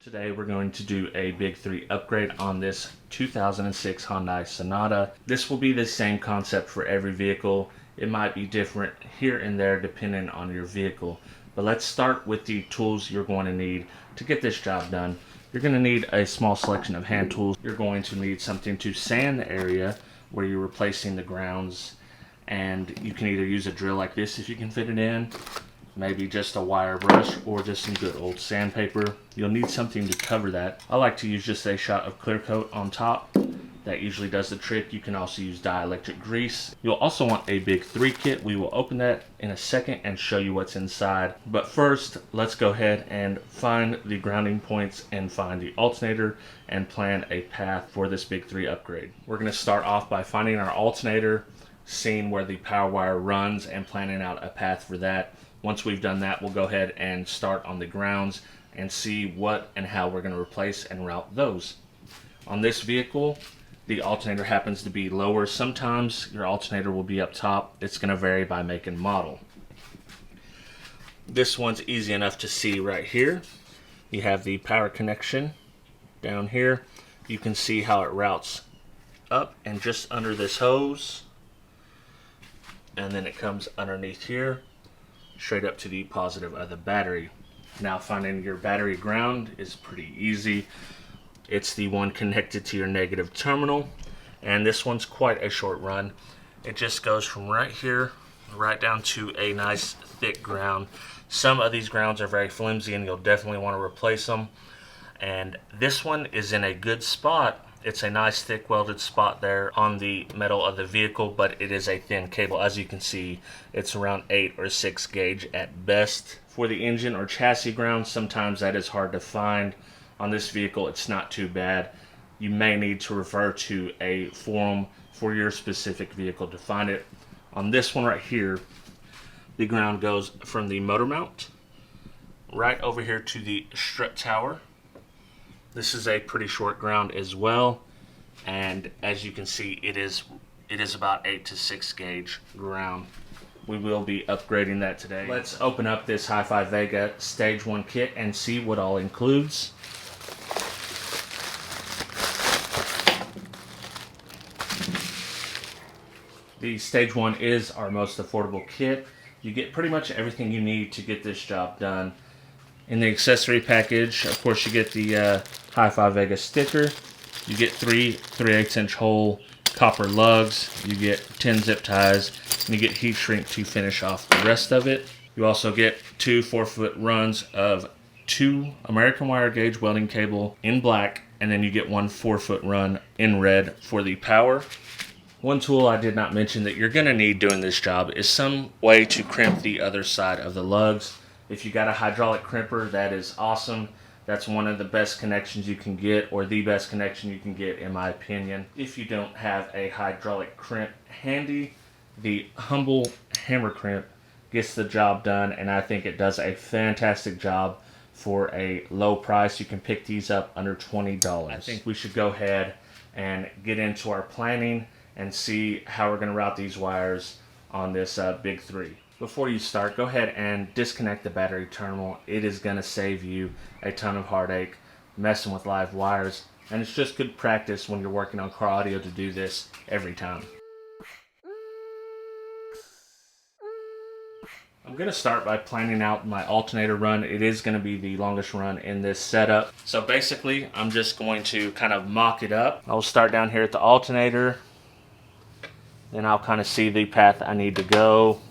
Today we're going to do a Big 3 upgrade on this 2006 Hyundai Sonata. This will be the same concept for every vehicle. It might be different here and there depending on your vehicle. But let's start with the tools you're going to need to get this job done. You're going to need a small selection of hand tools. You're going to need something to sand the area where you're replacing the grounds. And you can either use a drill like this if you can fit it in, maybe just a wire brush, or just some good old sandpaper. You'll need something to cover that. I like to use just a shot of clear coat on top. That usually does the trick. You can also use dielectric grease. You'll also want a Big 3 kit. We will open that in a second and show you what's inside. But first, let's go ahead and find the grounding points and find the alternator and plan a path for this Big 3 upgrade. We're going to start off by finding our alternator, seeing where the power wire runs, and planning out a path for that. Once we've done that, we'll go ahead and start on the grounds and see what and how we're going to replace and route those. On this vehicle, the alternator happens to be lower. Sometimes your alternator will be up top. It's going to vary by make and model. This one's easy enough to see right here. You have the power connection down here. You can see how it routes up and just under this hose. And then it comes underneath here, straight up to the positive of the battery. Now finding your battery ground is pretty easy. It's the one connected to your negative terminal, and this one's quite a short run. It just goes from right here right down to a nice thick ground. Some of these grounds are very flimsy and you'll definitely want to replace them, and this one is in a good spot. It's a nice thick welded spot there on the metal of the vehicle, but it is a thin cable. As you can see, it's around 8 or 6 gauge at best. For the engine or chassis ground, sometimes that is hard to find. On this vehicle, it's not too bad. You may need to refer to a forum for your specific vehicle to find it. On this one right here, the ground goes from the motor mount right over here to the strut tower. This is a pretty short ground as well, and as you can see, it is about 8 to 6 gauge ground. We will be upgrading that today. Let's open up this HifiVega Stage 1 kit and see what all includes. The Stage 1 is our most affordable kit. You get pretty much everything you need to get this job done. In the accessory package, of course, you get the HifiVega sticker. You get 3 3/8" hole copper lugs. You get 10 zip ties. And you get heat shrink to finish off the rest of it. You also get 2 4-foot runs of 2 American wire gauge welding cable in black. And then you get 1 4-foot run in red for the power. One tool I did not mention that you're going to need doing this job is some way to crimp the other side of the lugs. If you got a hydraulic crimper, that is awesome. That's one of the best connections you can get, or the best connection you can get in my opinion. If you don't have a hydraulic crimp handy, the humble hammer crimp gets the job done, and I think it does a fantastic job for a low price. You can pick these up under $20. I think we should go ahead and get into our planning and see how we're going to route these wires on this Big 3. Before you start, go ahead and disconnect the battery terminal. It is going to save you a ton of heartache messing with live wires, and it's just good practice when you're working on car audio to do this every time. I'm going to start by planning out my alternator run. It is going to be the longest run in this setup. So basically, I'm just going to kind of mock it up. I'll start down here at the alternator. Then I'll kind of see the path I need to go,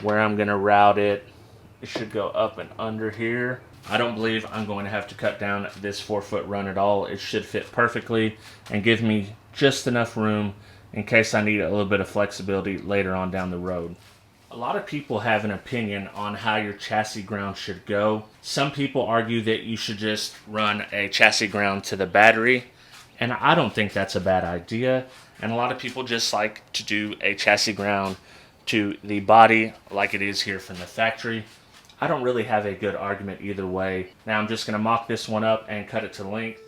where I'm going to route it. It should go up and under here. I don't believe I'm going to have to cut down this 4-foot run at all. It should fit perfectly and give me just enough room in case I need a little bit of flexibility later on down the road. A lot of people have an opinion on how your chassis ground should go. Some people argue that you should just run a chassis ground to the battery, and I don't think that's a bad idea. And a lot of people just like to do a chassis ground to the body like it is here from the factory. I don't really have a good argument either way. Now I'm just going to mock this one up and cut it to length.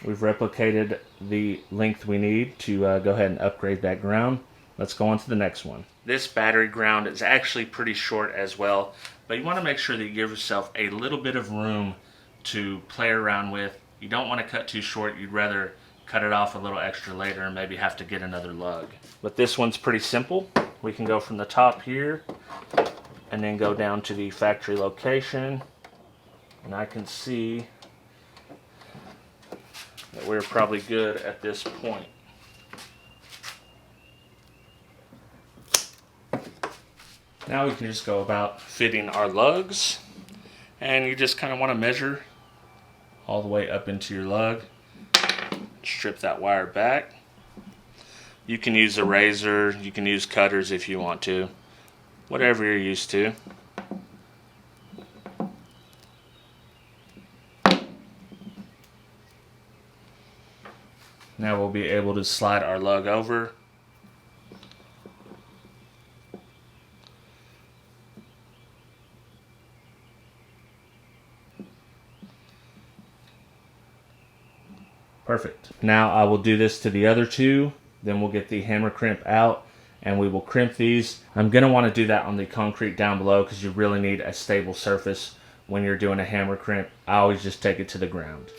We've replicated the length we need to go ahead and upgrade that ground. Let's go on to the next one. This battery ground is actually pretty short as well, but you want to make sure that you give yourself a little bit of room to play around with. You don't want to cut too short. You'd rather cut it off a little extra later and maybe have to get another lug. But this one's pretty simple. We can go from the top here and then go down to the factory location, and I can see that we're probably good at this point. Now we can just go about fitting our lugs, and you just kind of want to measure all the way up into your lug. Strip that wire back. You can use a razor, you can use cutters if you want to, whatever you're used to. Now we'll be able to slide our lug over. Perfect. Now I will do this to the other two, then we'll get the hammer crimp out and we will crimp these. I'm going to want to do that on the concrete down below because you really need a stable surface when you're doing a hammer crimp. I always just take it to the ground.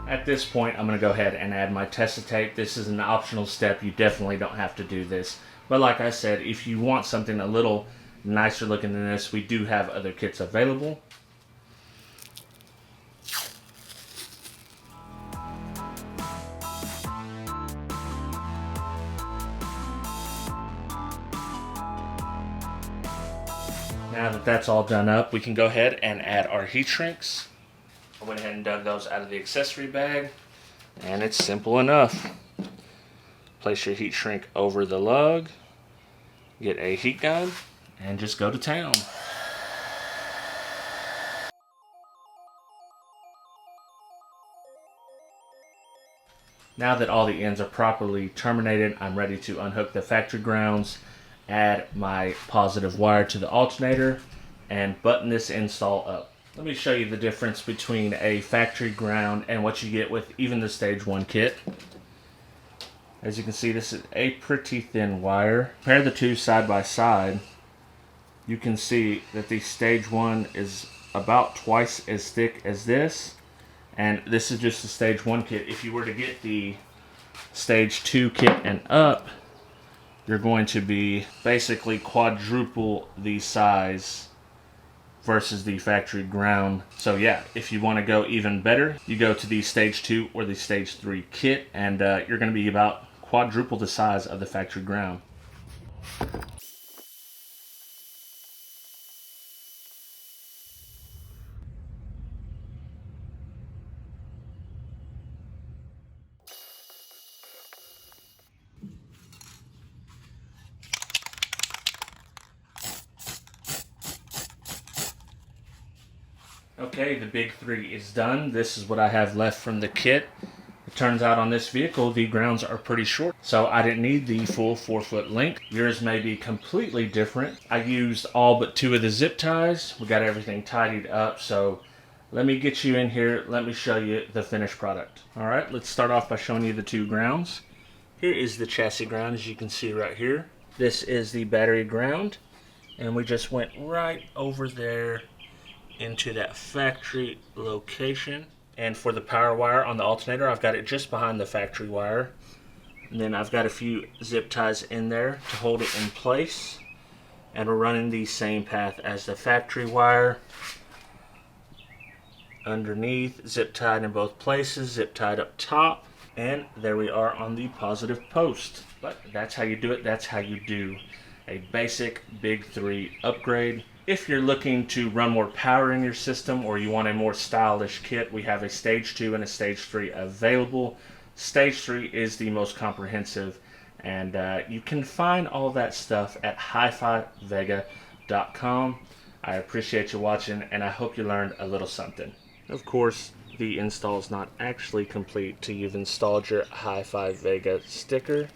At this point, I'm going to go ahead and add my Tessa tape. This is an optional step. You definitely don't have to do this. But like I said, if you want something a little nicer looking than this, we do have other kits available. Now that that's all done up, we can go ahead and add our heat shrinks. I went ahead and dug those out of the accessory bag, and it's simple enough. Place your heat shrink over the lug, get a heat gun, and just go to town. Now that all the ends are properly terminated, I'm ready to unhook the factory grounds, add my positive wire to the alternator, and button this install up. Let me show you the difference between a factory ground and what you get with even the Stage 1 kit. As you can see, this is a pretty thin wire. Compare the two side by side. You can see that the Stage 1 is about twice as thick as this. And this is just the Stage 1 kit. If you were to get the Stage 2 kit and up, you're going to be basically quadruple the size versus the factory ground. So yeah, if you want to go even better, you go to the Stage 2 or the Stage 3 kit, and you're going to be about quadruple the size of the factory ground. Okay, the big three is done. This is what I have left from the kit. It turns out on this vehicle, the grounds are pretty short, so I didn't need the full 4-foot length. Yours may be completely different. I used all but 2 of the zip ties. We got everything tidied up, so let me get you in here. Let me show you the finished product. All right, let's start off by showing you the 2 grounds. Here is the chassis ground, as you can see right here. This is the battery ground, and we just went right over there into that factory location. And for the power wire on the alternator, I've got it just behind the factory wire, and then I've got a few zip ties in there to hold it in place, and we're running the same path as the factory wire underneath, zip tied in both places, zip tied up top, and there we are on the positive post. But that's how you do it. That's how you do a basic big 3 upgrade. If you're looking to run more power in your system, or you want a more stylish kit, we have a Stage 2 and a Stage 3 available. Stage 3 is the most comprehensive, and you can find all that stuff at HifiVega.com. I appreciate you watching, and I hope you learned a little something. Of course, the install is not actually complete till you've installed your HifiVega sticker.